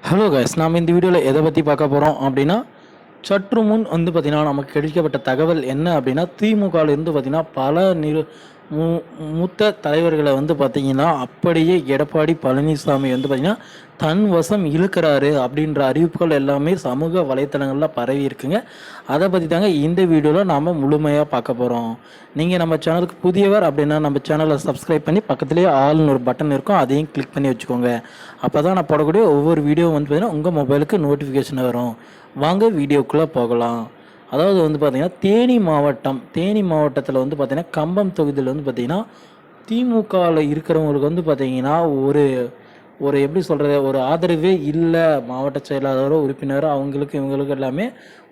Hello guys, நாம் இந்த வீடியோவில் எதை பற்றி பார்க்க போகிறோம் அப்படின்னா, சற்று முன் வந்து பார்த்திங்கன்னா நமக்கு கிடைக்கப்பட்ட தகவல் என்ன அப்படின்னா, திமுகவிலிருந்து பார்த்திங்கன்னா பல மூத்த தலைவர்களை வந்து பார்த்திங்கன்னா அப்படியே எடப்பாடி பழனிசாமி வந்து பார்த்திங்கன்னா தன் வசம் இழுக்கிறாரு அப்படின்ற அறிவிப்புகள் எல்லாமே சமூக வலைத்தளங்களில் பரவி இருக்குங்க. அதை பற்றி தாங்க இந்த வீடியோவில் நாம் முழுமையாக பார்க்க போகிறோம். நீங்கள் நம்ம சேனலுக்கு புதியவர் அப்படின்னா நம்ம சேனலை சப்ஸ்கிரைப் பண்ணி பக்கத்துலேயே ஆல்னு ஒரு பட்டன் இருக்கும், அதையும் கிளிக் பண்ணி வச்சுக்கோங்க. அப்போ தான் நான் போடக்கூடிய ஒவ்வொரு வீடியோ வந்து பார்த்திங்கன்னா உங்கள் மொபைலுக்கு நோட்டிஃபிகேஷன் வரும். வாங்க வீடியோக்குள்ளே போகலாம். அதாவது வந்து பார்த்திங்கன்னா தேனி மாவட்டத்தில் வந்து பார்த்திங்கன்னா கம்பம் தொகுதியில் வந்து பார்த்திங்கன்னா திமுகவில் இருக்கிறவங்களுக்கு வந்து பார்த்திங்கன்னா ஒரு ஒரு எப்படி சொல்கிறது, ஒரு ஆதரவே இல்லை. மாவட்ட செயலாளரோ உறுப்பினரோ அவங்களுக்கு இவங்களுக்கு எல்லாமே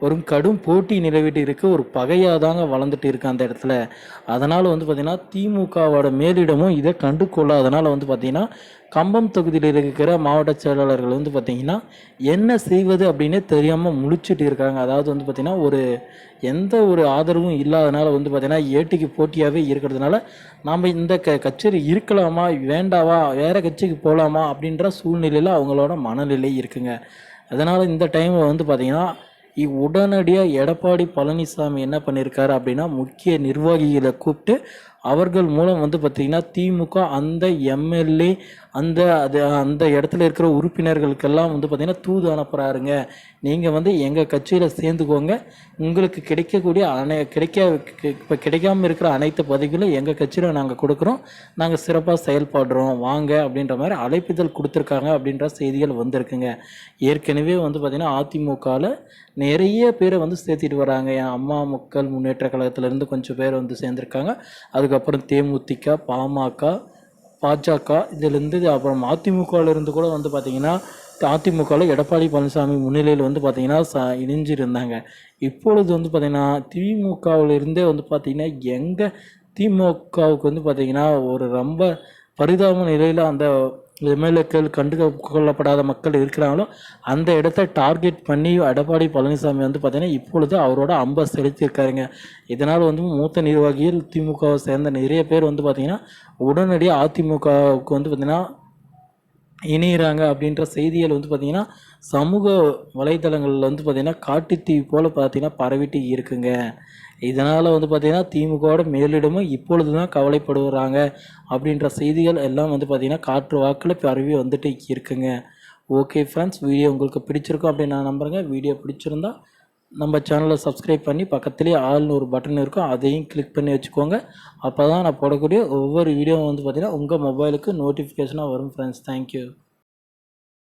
ஒரு கடும் போட்டி நிலவிட்டு இருக்குது. ஒரு பகையாக தாங்க வளர்ந்துட்டு இருக்குது அந்த இடத்துல. அதனால் வந்து பார்த்திங்கன்னா திமுகவோட மேலிடமும் இதை கண்டு கொள்ளாதனால் வந்து பார்த்திங்கன்னா கம்பம் தொகுதியில் இருக்கிற மாவட்ட செயலாளர்கள் வந்து பார்த்திங்கன்னா என்ன செய்வது அப்படின்னே தெரியாமல் முழிச்சிட்டு இருக்காங்க. அதாவது வந்து பார்த்திங்கன்னா எந்த ஒரு ஆதரவும் இல்லாதனால வந்து பார்த்திங்கன்னா ஏட்டிக்கு போட்டியாகவே இருக்கிறதுனால நாம் இந்த கட்சியில் இருக்கலாமா வேண்டாவா வேறு கட்சிக்கு போகலாமா அப்படின்ற சூழ்நிலையில் அவங்களோட மனநிலை இருக்குங்க. அதனால் இந்த டைமில் வந்து பார்த்திங்கன்னா உடனடியாக எடப்பாடி பழனிசாமி என்ன பண்ணியிருக்காரு அப்படின்னா முக்கிய நிர்வாகிகளை கூப்பிட்டு அவர்கள் மூலம் வந்து பார்த்திங்கன்னா திமுக அந்த எம்எல்ஏ அந்த இடத்துல இருக்கிற உறுப்பினர்களுக்கெல்லாம் வந்து பார்த்திங்கன்னா தூது அனுப்புகிறாருங்க. நீங்கள் வந்து எங்கள் கட்சியில் சேர்ந்துக்கோங்க, உங்களுக்கு கிடைக்கக்கூடிய இப்போ கிடைக்காமல் இருக்கிற அனைத்து பதவிகளும் எங்கள் கட்சியில் நாங்கள் கொடுக்குறோம், நாங்கள் சிறப்பாக செயல்படுறோம் வாங்க அப்படின்ற மாதிரி அழைப்புதல் கொடுத்துருக்காங்க அப்படின்ற செய்திகள் வந்திருக்குங்க. ஏற்கனவே வந்து பார்த்திங்கன்னா அதிமுகவில் நிறைய பேரை வந்து சேர்த்திட்டு வராங்க. என் அம்மா மக்கள் முன்னேற்ற கழகத்திலேருந்து கொஞ்சம் பேர் வந்து சேர்ந்துருக்காங்க. அதுக்கப்புறம் தேமுதிக, பாஜக இதிலேருந்து அப்புறம் அதிமுகவிலிருந்து கூட வந்து பார்த்திங்கன்னா அதிமுகவில் எடப்பாடி பழனிசாமி முன்னிலையில் வந்து பார்த்திங்கன்னா இணைஞ்சிருந்தாங்க. இப்பொழுது வந்து பார்த்திங்கன்னா திமுகவிலிருந்தே வந்து பார்த்திங்கன்னா எங்கள் திமுகவுக்கு வந்து பார்த்திங்கன்னா ஒரு ரொம்ப பரிதாப நிலையில் அந்த எம்எல்ஏக்கள் கொள்ளப்படாத மக்கள் இருக்கிறாங்களோ அந்த இடத்த டார்கெட் பண்ணி எடப்பாடி பழனிசாமி வந்து பார்த்திங்கன்னா இப்பொழுது அவரோட அம்பை செலுத்தியிருக்காருங்க. இதனால் வந்து மூத்த நிர்வாகிகள் திமுகவை சேர்ந்த நிறைய பேர் வந்து பார்த்திங்கன்னா உடனடியாக அதிமுகவுக்கு வந்து பார்த்திங்கன்னா இணையிறாங்க அப்படின்ற செய்திகள் வந்து பார்த்திங்கன்னா சமூக வலைதளங்களில் வந்து பார்த்திங்கன்னா காட்டுத்தீ போல் பார்த்திங்கன்னா பரவிட்டு இருக்குங்க. இதனால் வந்து பார்த்திங்கன்னா திமுகவோட மேலிடமும் இப்பொழுது தான் கவலைப்படுறாங்க அப்படின்ற செய்திகள் எல்லாம் வந்து பார்த்திங்கன்னா காற்று வாக்கில் பரவி வந்துட்டு இருக்குங்க. ஓகே ஃப்ரெண்ட்ஸ், வீடியோ உங்களுக்கு பிடிச்சிருக்கும் அப்படின்னு நான் நம்புகிறேங்க. வீடியோ பிடிச்சிருந்தா நம்ம சேனலை சப்ஸ்கிரைப் பண்ணி பக்கத்துலேயே ஆல்னு ஒரு பட்டன் இருக்கும், அதையும் கிளிக் பண்ணி வச்சுக்கோங்க. அப்போ தான் நான் போடக்கூடிய ஒவ்வொரு வீடியோவும் வந்து பார்த்திங்கன்னா உங்கள் மொபைலுக்கு நோட்டிஃபிகேஷனாக வரும் ஃப்ரெண்ட்ஸ். தேங்க்யூ.